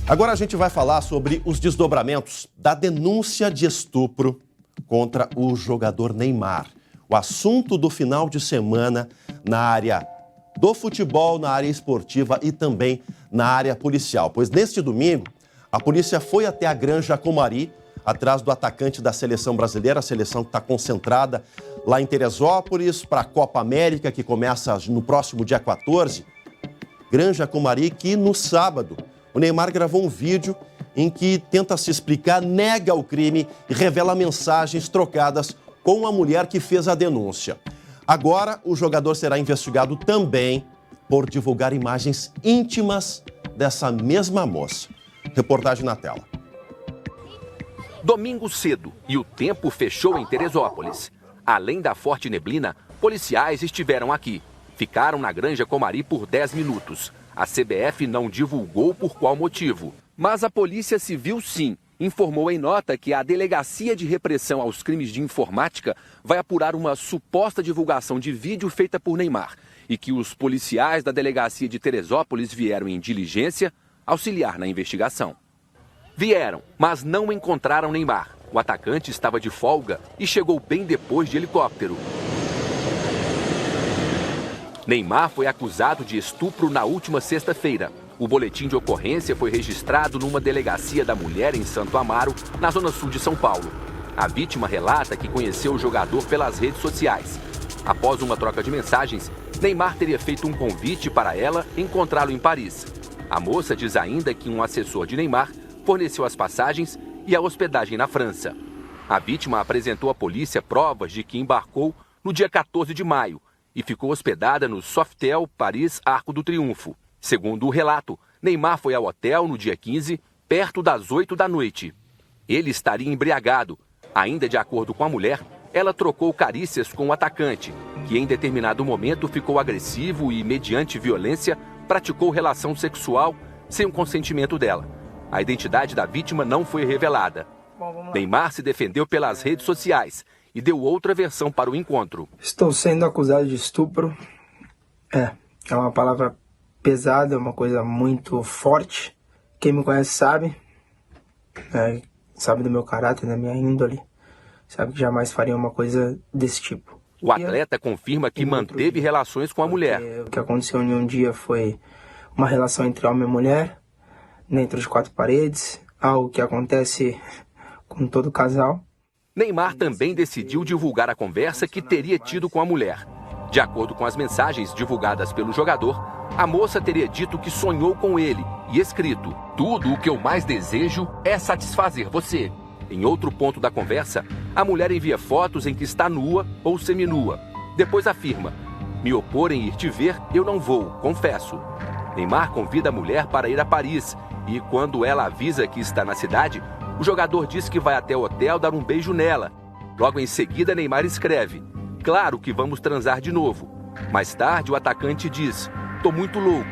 Agora a gente vai falar sobre os desdobramentos da denúncia de estupro contra o jogador Neymar. O assunto do final de semana na área do futebol, na área esportiva e também na área policial. Pois neste domingo, a polícia foi até a Granja Comari, atrás do atacante da seleção brasileira, a seleção que está concentrada lá em Teresópolis para a Copa América, que começa no próximo dia 14. Granja Comari, que no sábado o Neymar gravou um vídeo em que tenta se explicar, nega o crime e revela mensagens trocadas com a mulher que fez a denúncia. Agora, o jogador será investigado também por divulgar imagens íntimas dessa mesma moça. Reportagem na tela. Domingo cedo e o tempo fechou em Teresópolis. Além da forte neblina, policiais estiveram aqui. Ficaram na Granja Comari por 10 minutos. A CBF não divulgou por qual motivo. Mas a Polícia Civil, sim, informou em nota que a Delegacia de Repressão aos Crimes de Informática vai apurar uma suposta divulgação de vídeo feita por Neymar e que os policiais da Delegacia de Teresópolis vieram em diligência auxiliar na investigação. Vieram, mas não encontraram Neymar. O atacante estava de folga e chegou bem depois de helicóptero. Neymar foi acusado de estupro na última sexta-feira. O boletim de ocorrência foi registrado numa delegacia da mulher em Santo Amaro, na zona sul de São Paulo. A vítima relata que conheceu o jogador pelas redes sociais. Após uma troca de mensagens, Neymar teria feito um convite para ela encontrá-lo em Paris. A moça diz ainda que um assessor de Neymar forneceu as passagens e a hospedagem na França. A vítima apresentou à polícia provas de que embarcou no dia 14 de maio e ficou hospedada no Sofitel Paris Arco do Triunfo. Segundo o relato, Neymar foi ao hotel no dia 15, perto das 8 da noite. Ele estaria embriagado. Ainda de acordo com a mulher, ela trocou carícias com o atacante, que em determinado momento ficou agressivo e, mediante violência, praticou relação sexual sem o consentimento dela. A identidade da vítima não foi revelada. Neymar se defendeu pelas redes sociais e deu outra versão para o encontro. Estou sendo acusado de estupro. É uma palavra pesada, é uma coisa muito forte. Quem me conhece sabe, sabe do meu caráter, da minha índole, sabe que jamais faria uma coisa desse tipo. O atleta confirma que manteve relações com a mulher. O que aconteceu em um dia foi uma relação entre homem e mulher, dentro de 4 paredes, algo que acontece com todo casal. Neymar também decidiu divulgar a conversa que teria tido com a mulher. De acordo com as mensagens divulgadas pelo jogador, a moça teria dito que sonhou com ele e escrito: "Tudo o que eu mais desejo é satisfazer você". Em outro ponto da conversa, a mulher envia fotos em que está nua ou seminua. Depois afirma: "Me opor em ir te ver, eu não vou, confesso". Neymar convida a mulher para ir a Paris e, quando ela avisa que está na cidade, o jogador diz que vai até o hotel dar um beijo nela. Logo em seguida, Neymar escreve: "Claro que vamos transar de novo". Mais tarde, o atacante diz: "Tô muito louco".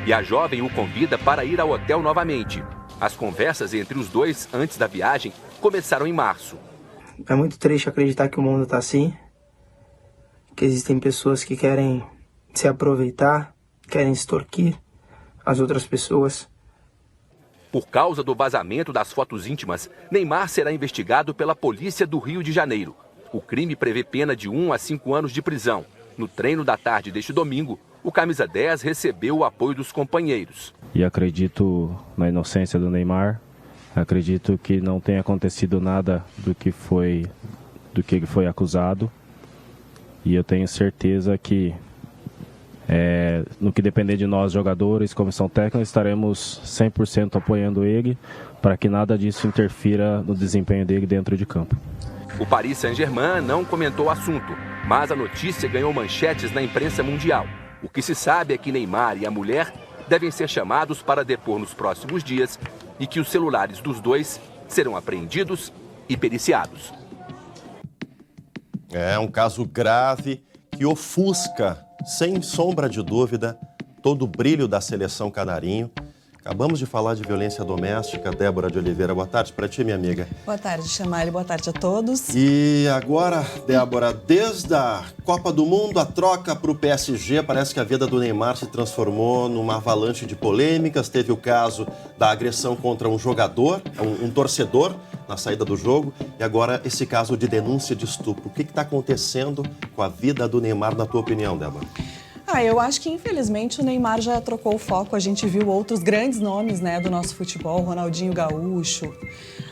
E a jovem o convida para ir ao hotel novamente. As conversas entre os dois, antes da viagem, começaram em março. É muito triste acreditar que o mundo tá assim, que existem pessoas que querem se aproveitar, querem extorquir as outras pessoas. Por causa do vazamento das fotos íntimas, Neymar será investigado pela polícia do Rio de Janeiro. O crime prevê pena de 1 a 5 anos de prisão. No treino da tarde deste domingo, o camisa 10 recebeu o apoio dos companheiros. E acredito na inocência do Neymar. Acredito que não tenha acontecido nada do que ele foi acusado. E eu tenho certeza que no que depender de nós, jogadores, comissão técnica, estaremos 100% apoiando ele para que nada disso interfira no desempenho dele dentro de campo. O Paris Saint-Germain não comentou o assunto, mas a notícia ganhou manchetes na imprensa mundial. O que se sabe é que Neymar e a mulher devem ser chamados para depor nos próximos dias e que os celulares dos dois serão apreendidos e periciados. É um caso grave que ofusca, sem sombra de dúvida, todo o brilho da seleção canarinho. Acabamos de falar de violência doméstica. Débora de Oliveira, boa tarde para ti, minha amiga. Boa tarde, Chamali. Boa tarde a todos. E agora, Débora, desde a Copa do Mundo, a troca para o PSG, parece que a vida do Neymar se transformou numa avalanche de polêmicas. Teve o caso da agressão contra um jogador, um torcedor, na saída do jogo. E agora esse caso de denúncia de estupro. O que está acontecendo com a vida do Neymar, na tua opinião, Débora? Eu acho que, infelizmente, o Neymar já trocou o foco. A gente viu outros grandes nomes, né, do nosso futebol, Ronaldinho Gaúcho,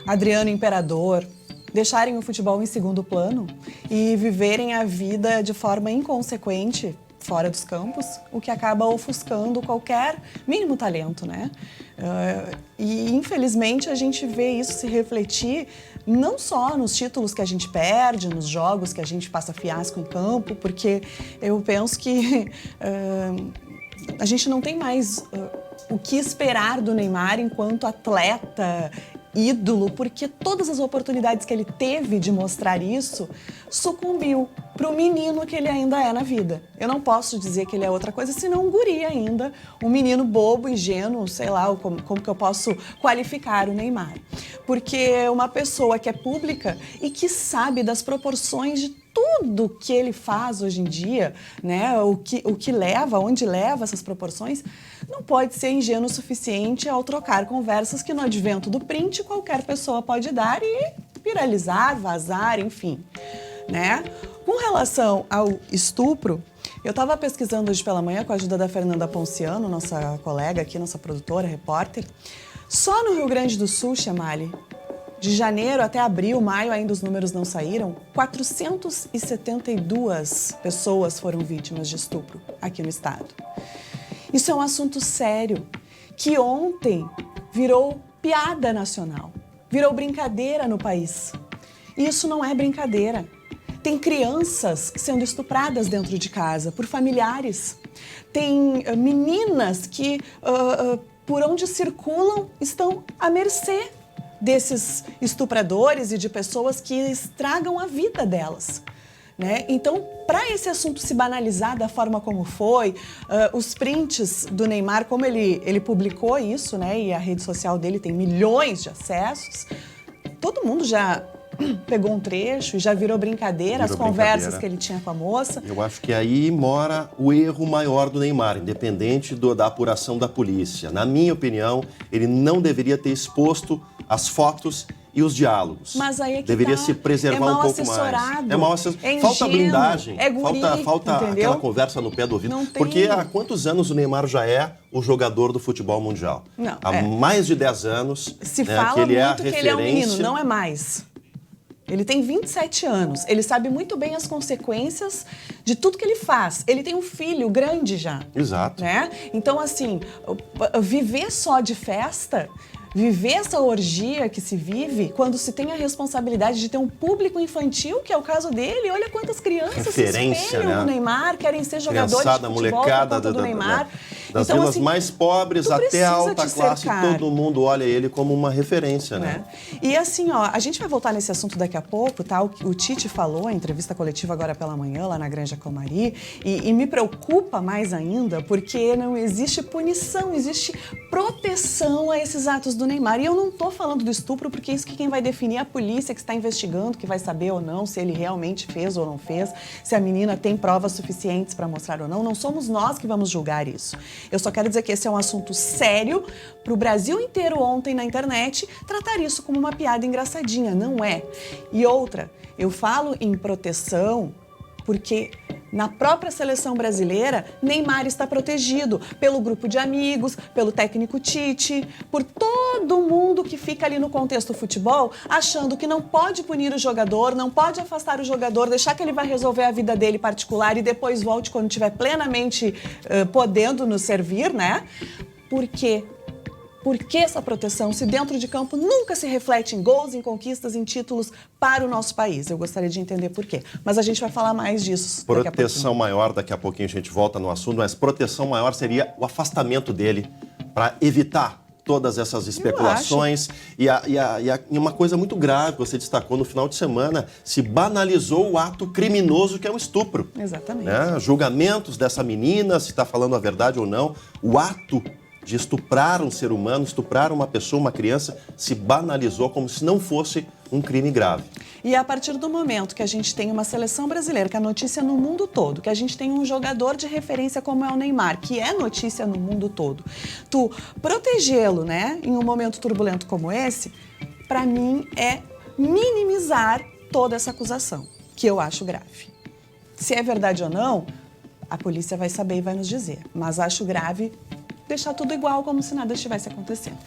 Adriano Imperador, deixarem o futebol em segundo plano e viverem a vida de forma inconsequente fora dos campos, o que acaba ofuscando qualquer mínimo talento, né? E, infelizmente, a gente vê isso se refletir não só nos títulos que a gente perde, nos jogos que a gente passa fiasco em campo, porque eu penso que a gente não tem mais o que esperar do Neymar enquanto atleta, ídolo, porque todas as oportunidades que ele teve de mostrar isso sucumbiu para o menino que ele ainda é na vida. Eu não posso dizer que ele é outra coisa, senão um guri ainda, um menino bobo, ingênuo, sei lá como que eu posso qualificar o Neymar. Porque uma pessoa que é pública e que sabe das proporções de tudo que ele faz hoje em dia, né, o que leva, onde leva essas proporções, não pode ser ingênuo o suficiente ao trocar conversas que no advento do print qualquer pessoa pode dar e viralizar, vazar, enfim, né? Com relação ao estupro, eu estava pesquisando hoje pela manhã com a ajuda da Fernanda Ponciano, nossa colega aqui, nossa produtora, repórter. Só no Rio Grande do Sul, Chamali, de janeiro até abril, maio, ainda os números não saíram, 472 pessoas foram vítimas de estupro aqui no estado. Isso é um assunto sério, que ontem virou piada nacional, virou brincadeira no país. E isso não é brincadeira. Tem crianças sendo estupradas dentro de casa por familiares. Tem meninas que, por onde circulam, estão à mercê desses estupradores e de pessoas que estragam a vida delas, né? Então, para esse assunto se banalizar da forma como foi, os prints do Neymar, como ele publicou isso, né? E a rede social dele tem milhões de acessos, todo mundo já pegou um trecho e já virou brincadeira, as conversas que ele tinha com a moça. Eu acho que aí mora o erro maior do Neymar, independente da apuração da polícia. Na minha opinião, ele não deveria ter exposto as fotos e os diálogos. Mas aí é que deveria se preservar um pouco mais. É mal assessorado. Falta blindagem, é guri, falta aquela conversa no pé do ouvido. Não tem. Porque há quantos anos o Neymar já é o jogador do futebol mundial? Não, há mais de 10 anos. Se né, fala que ele muito é a que referência. ele é um menino, não é mais. Ele tem 27 anos, ele sabe muito bem as consequências de tudo que ele faz. Ele tem um filho grande já. Exato. Né? Então, assim, viver só de festa, viver essa orgia que se vive, quando se tem a responsabilidade de ter um público infantil, que é o caso dele, olha quantas crianças se espelham no Neymar, querem ser jogadores de futebol molecada por conta do Neymar. Das então, vilas assim, mais pobres até a alta classe, todo mundo olha ele como uma referência, né? E assim, ó, a gente vai voltar nesse assunto daqui a pouco, tá? O Tite falou em entrevista coletiva agora pela manhã, lá na Granja Comari, e me preocupa mais ainda, porque não existe punição, existe proteção a esses atos do Neymar. E eu não tô falando do estupro, porque isso que quem vai definir é a polícia que está investigando, que vai saber ou não se ele realmente fez ou não fez, se a menina tem provas suficientes para mostrar ou não. Não somos nós que vamos julgar isso. Eu só quero dizer que esse é um assunto sério para o Brasil inteiro ontem na internet tratar isso como uma piada engraçadinha. Não é. E outra, eu falo em proteção porque na própria seleção brasileira, Neymar está protegido pelo grupo de amigos, pelo técnico Tite, por todo mundo que fica ali no contexto futebol, achando que não pode punir o jogador, não pode afastar o jogador, deixar que ele vai resolver a vida dele particular e depois volte quando estiver plenamente podendo nos servir, né? Por quê? Por que essa proteção, se dentro de campo nunca se reflete em gols, em conquistas, em títulos para o nosso país? Eu gostaria de entender por quê. Mas a gente vai falar mais disso daqui a pouquinho. Proteção maior, daqui a pouquinho a gente volta no assunto, mas proteção maior seria o afastamento dele para evitar todas essas especulações. E uma coisa muito grave, você destacou no final de semana, se banalizou o ato criminoso que é o estupro. Exatamente. Né? Julgamentos dessa menina, se está falando a verdade ou não, o ato de estuprar um ser humano, estuprar uma pessoa, uma criança, se banalizou como se não fosse um crime grave. E a partir do momento que a gente tem uma seleção brasileira, que é notícia no mundo todo, que a gente tem um jogador de referência como é o Neymar, que é notícia no mundo todo, tu protegê-lo, né, em um momento turbulento como esse, para mim é minimizar toda essa acusação, que eu acho grave. Se é verdade ou não, a polícia vai saber e vai nos dizer, mas acho grave deixar tudo igual como se nada estivesse acontecendo.